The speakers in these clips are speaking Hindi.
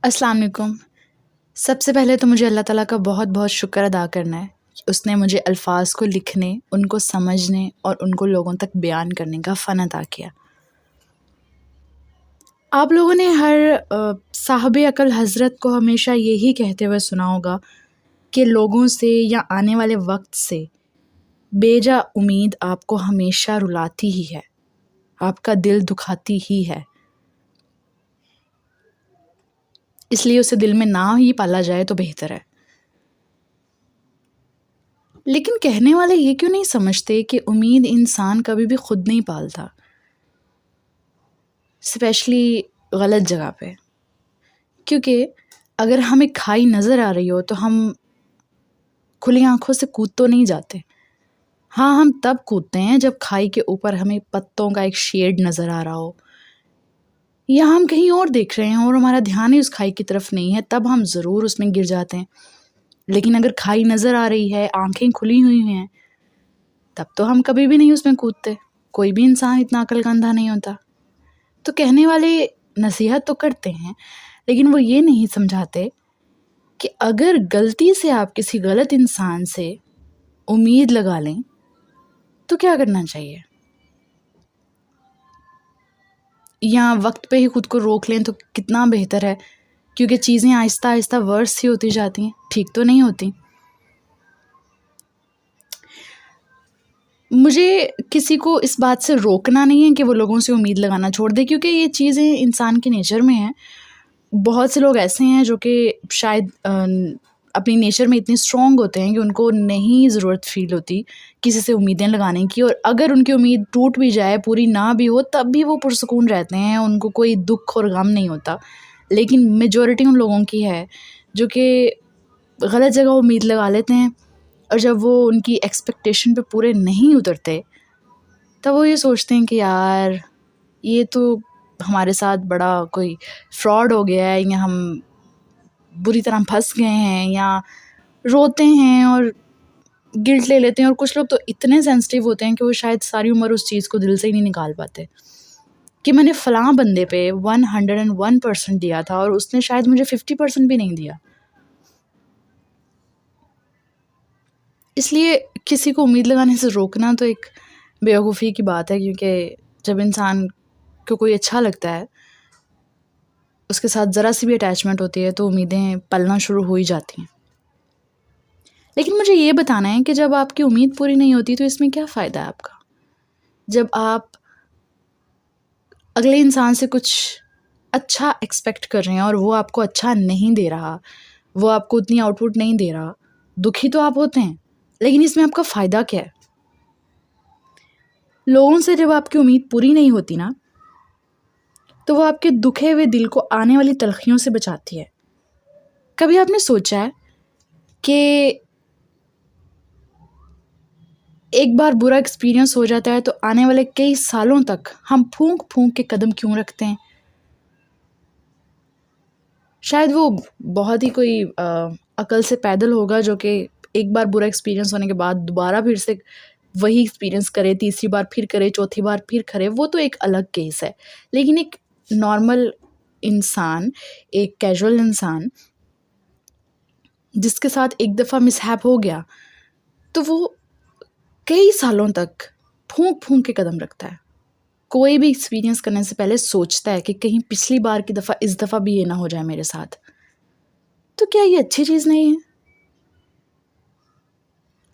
अस्सलाम वालेकुम। सबसे पहले तो मुझे अल्लाह ताला का बहुत बहुत शुक्र अदा करना है कि उसने मुझे अल्फ़ाज़ को लिखने, उनको समझने और उनको लोगों तक बयान करने का फ़न अता किया। आप लोगों ने हर साहिब अक़ल हज़रत को हमेशा यही कहते हुए सुना होगा कि लोगों से या आने वाले वक्त से बेजा उम्मीद आपको हमेशा रुलाती ही है, आपका दिल दुखाती ही है। इसलिए उसे दिल में ना ही पाला जाए तो बेहतर है। लेकिन कहने वाले ये क्यों नहीं समझते कि उम्मीद इंसान कभी भी खुद नहीं पालता, स्पेशली गलत जगह पे। क्योंकि अगर हमें खाई नज़र आ रही हो तो हम खुली आंखों से कूद तो नहीं जाते। हाँ, हम तब कूदते हैं जब खाई के ऊपर हमें पत्तों का एक शेड नज़र आ रहा हो, या हम कहीं और देख रहे हैं और हमारा ध्यान ही उस खाई की तरफ नहीं है, तब हम ज़रूर उसमें गिर जाते हैं। लेकिन अगर खाई नज़र आ रही है, आंखें खुली हुई हैं, तब तो हम कभी भी नहीं उसमें कूदते। कोई भी इंसान इतना अक्ल का अंधा नहीं होता। तो कहने वाले नसीहत तो करते हैं, लेकिन वो ये नहीं समझाते कि अगर गलती से आप किसी गलत इंसान से उम्मीद लगा लें तो क्या करना चाहिए, या वक्त पे ही खुद को रोक लें तो कितना बेहतर है। क्योंकि चीज़ें आहिस्ता आहिस्ता वर्स ही होती जाती हैं, ठीक तो नहीं होती। मुझे किसी को इस बात से रोकना नहीं है कि वो लोगों से उम्मीद लगाना छोड़ दे, क्योंकि ये चीज़ें इंसान के नेचर में हैं। बहुत से लोग ऐसे हैं जो कि शायद अपनी नेचर में इतने स्ट्रॉन्ग होते हैं कि उनको नहीं ज़रूरत फ़ील होती किसी से उम्मीदें लगाने की, और अगर उनकी उम्मीद टूट भी जाए, पूरी ना भी हो, तब भी वो पुरसुकून रहते हैं, उनको कोई दुख और गम नहीं होता। लेकिन मेजॉरिटी उन लोगों की है जो कि गलत जगह उम्मीद लगा लेते हैं, और जब वो उनकी एक्सपेक्टेशन पे पूरे नहीं उतरते तब वो ये सोचते हैं कि यार ये तो हमारे साथ बड़ा कोई फ्रॉड हो गया है, या हम बुरी तरह फंस गए हैं, या रोते हैं और गिल्ट ले लेते हैं। और कुछ लोग तो इतने सेंसिटिव होते हैं कि वो शायद सारी उम्र उस चीज़ को दिल से ही नहीं निकाल पाते कि मैंने फ़लाँ बंदे पे 101% दिया था और उसने शायद मुझे 50% भी नहीं दिया। इसलिए किसी को उम्मीद लगाने से रोकना तो एक बेवकूफ़ी की बात है, क्योंकि जब इंसान को कोई अच्छा लगता है, उसके साथ ज़रा सी भी अटैचमेंट होती है, तो उम्मीदें पलना शुरू हो ही जाती हैं। लेकिन मुझे ये बताना है कि जब आपकी उम्मीद पूरी नहीं होती तो इसमें क्या फ़ायदा है आपका? जब आप अगले इंसान से कुछ अच्छा एक्सपेक्ट कर रहे हैं और वो आपको अच्छा नहीं दे रहा, वो आपको उतनी आउटपुट नहीं दे रहा, दुखी तो आप होते हैं, लेकिन इसमें आपका फ़ायदा क्या है? लोगों से जब आपकी उम्मीद पूरी नहीं होती ना, तो वो आपके दुखे हुए दिल को आने वाली तलखियों से बचाती है। कभी आपने सोचा है कि एक बार बुरा एक्सपीरियंस हो जाता है तो आने वाले कई सालों तक हम फूंक फूंक के कदम क्यों रखते हैं? शायद वो बहुत ही कोई अकल से पैदल होगा जो कि एक बार बुरा एक्सपीरियंस होने के बाद दोबारा फिर से वही एक्सपीरियंस करे, तीसरी बार फिर करे, चौथी बार फिर करे, वो तो एक अलग केस है। लेकिन एक नॉर्मल इंसान, एक कैजुअल इंसान जिसके साथ एक दफ़ा मिसहैप हो गया, तो वो कई सालों तक फूंक फूंक के कदम रखता है। कोई भी एक्सपीरियंस करने से पहले सोचता है कि कहीं पिछली बार की दफ़ा इस दफ़ा भी ये ना हो जाए मेरे साथ। तो क्या ये अच्छी चीज़ नहीं है?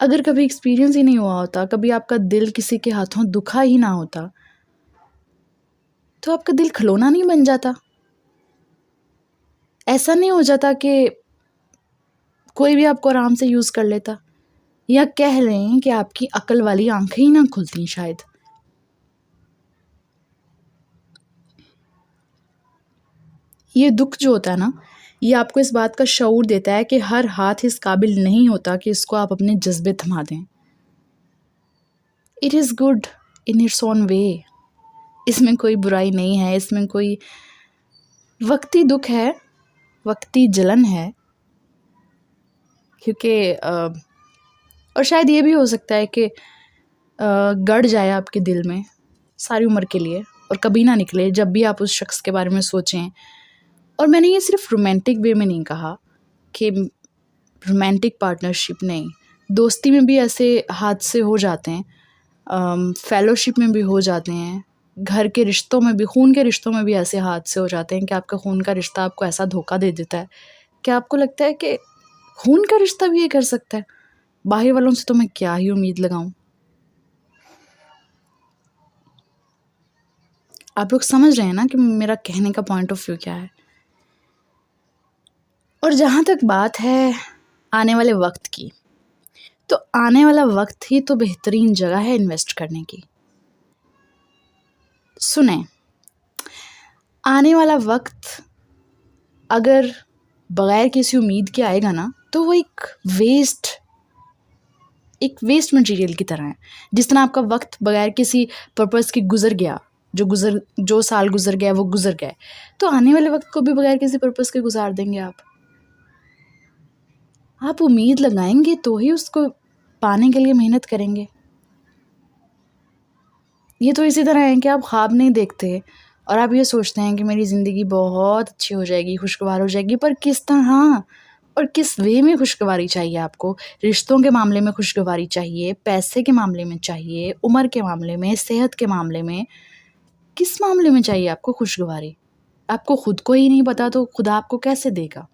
अगर कभी एक्सपीरियंस ही नहीं हुआ होता, कभी आपका दिल किसी के हाथों दुखा ही ना होता, तो आपका दिल खिलौना नहीं बन जाता। ऐसा नहीं हो जाता कि कोई भी आपको आराम से यूज़ कर लेता, या कह लें कि आपकी अक्ल वाली आंखें ही ना खुलती शायद। ये दुख जो होता है ना, ये आपको इस बात का शऊर देता है कि हर हाथ इस काबिल नहीं होता कि इसको आप अपने जज्बे थमा दें। It is good in its own way. इसमें कोई बुराई नहीं है, इसमें कोई वक्ती दुख है, वक्ती जलन है, क्योंकि और शायद ये भी हो सकता है कि गड़ जाए आपके दिल में सारी उम्र के लिए और कभी ना निकले। जब भी आप उस शख्स के बारे में सोचें और मैंने ये सिर्फ रोमांटिक वे में नहीं कहा कि रोमांटिक पार्टनरशिप नहीं, दोस्ती में भी ऐसे हादसे हो जाते हैं, फेलोशिप में भी हो जाते हैं, घर के रिश्तों में भी, खून के रिश्तों में भी ऐसे हादसे हो जाते हैं कि आपका खून का रिश्ता आपको ऐसा धोखा दे देता है कि आपको लगता है कि खून का रिश्ता भी ये कर सकता है, बाहर वालों से तो मैं क्या ही उम्मीद लगाऊं। आप लोग समझ रहे हैं ना कि मेरा कहने का पॉइंट ऑफ व्यू क्या है। और जहाँ तक बात है आने वाले वक्त की, तो आने वाला वक्त ही तो बेहतरीन जगह है इन्वेस्ट करने की। सुने, आने वाला वक्त अगर बगैर किसी उम्मीद के आएगा ना, तो वो एक वेस्ट मटेरियल की तरह है। जिस तरह आपका वक्त बगैर किसी पर्पस के गुजर गया, जो साल गुजर गया वो गुजर गए, तो आने वाले वक्त को भी बगैर किसी पर्पस के गुजार देंगे आप उम्मीद लगाएंगे तो ही उसको पाने के लिए मेहनत करेंगे। ये तो इसी तरह है कि आप ख्वाब नहीं देखते और आप ये सोचते हैं कि मेरी ज़िंदगी बहुत अच्छी हो जाएगी, खुशगवार हो जाएगी, पर किस तरह और किस वे में खुशगवारी चाहिए आपको? रिश्तों के मामले में खुशगवारी चाहिए, पैसे के मामले में चाहिए, उम्र के मामले में, सेहत के मामले में, किस मामले में चाहिए आपको खुशगवारी? आपको खुद को ही नहीं पता तो खुदा आपको कैसे देगा?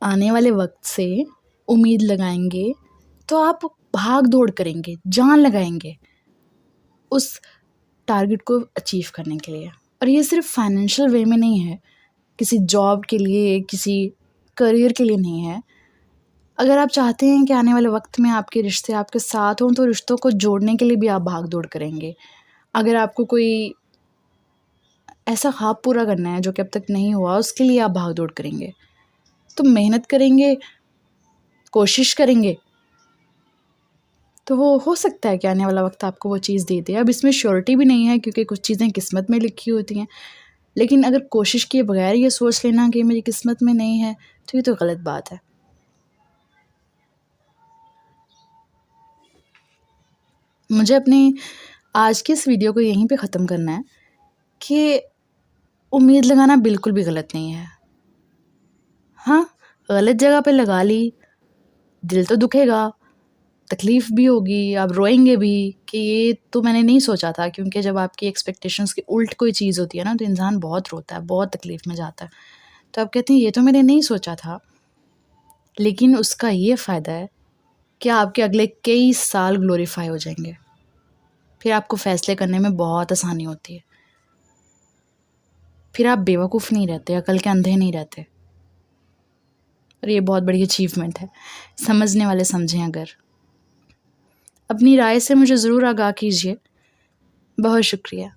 आने वाले वक्त से उम्मीद लगाएंगे तो आप भाग दौड़ करेंगे, जान लगाएंगे उस टारगेट को अचीव करने के लिए। और ये सिर्फ फाइनेंशियल वे में नहीं है, किसी जॉब के लिए, किसी करियर के लिए नहीं है। अगर आप चाहते हैं कि आने वाले वक्त में आपके रिश्ते आपके साथ हों, तो रिश्तों को जोड़ने के लिए भी आप भाग दौड़ करेंगे। अगर आपको कोई ऐसा ख्वाब पूरा करना है जो कि अब तक नहीं हुआ, उसके लिए आप भाग दौड़ करेंगे, तो मेहनत करेंगे, कोशिश करेंगे, तो वो हो सकता है कि आने वाला वक्त आपको वो चीज़ दे दे। अब इसमें श्योरिटी भी नहीं है क्योंकि कुछ चीज़ें किस्मत में लिखी होती हैं, लेकिन अगर कोशिश किए बगैर ये सोच लेना कि मेरी किस्मत में नहीं है, तो ये तो गलत बात है। मुझे अपनी आज की इस वीडियो को यहीं पे ख़त्म करना है कि उम्मीद लगाना बिल्कुल भी गलत नहीं है। हाँ, गलत जगह पे लगा ली, दिल तो दुखेगा, तकलीफ़ भी होगी, आप रोएंगे भी कि ये तो मैंने नहीं सोचा था, क्योंकि जब आपकी एक्सपेक्टेशंस के उल्ट कोई चीज़ होती है ना, तो इंसान बहुत रोता है, बहुत तकलीफ़ में जाता है। तो आप कहते हैं ये तो मैंने नहीं सोचा था, लेकिन उसका ये फ़ायदा है कि आपके अगले कई साल ग्लोरीफाई हो जाएंगे। फिर आपको फ़ैसले करने में बहुत आसानी होती है, फिर आप बेवकूफ़ नहीं रहते, अकल के अंधे नहीं रहते। और ये बहुत बड़ी अचीवमेंट है, समझने वाले समझें। अगर अपनी राय से मुझे ज़रूर आगाह कीजिए। बहुत शुक्रिया।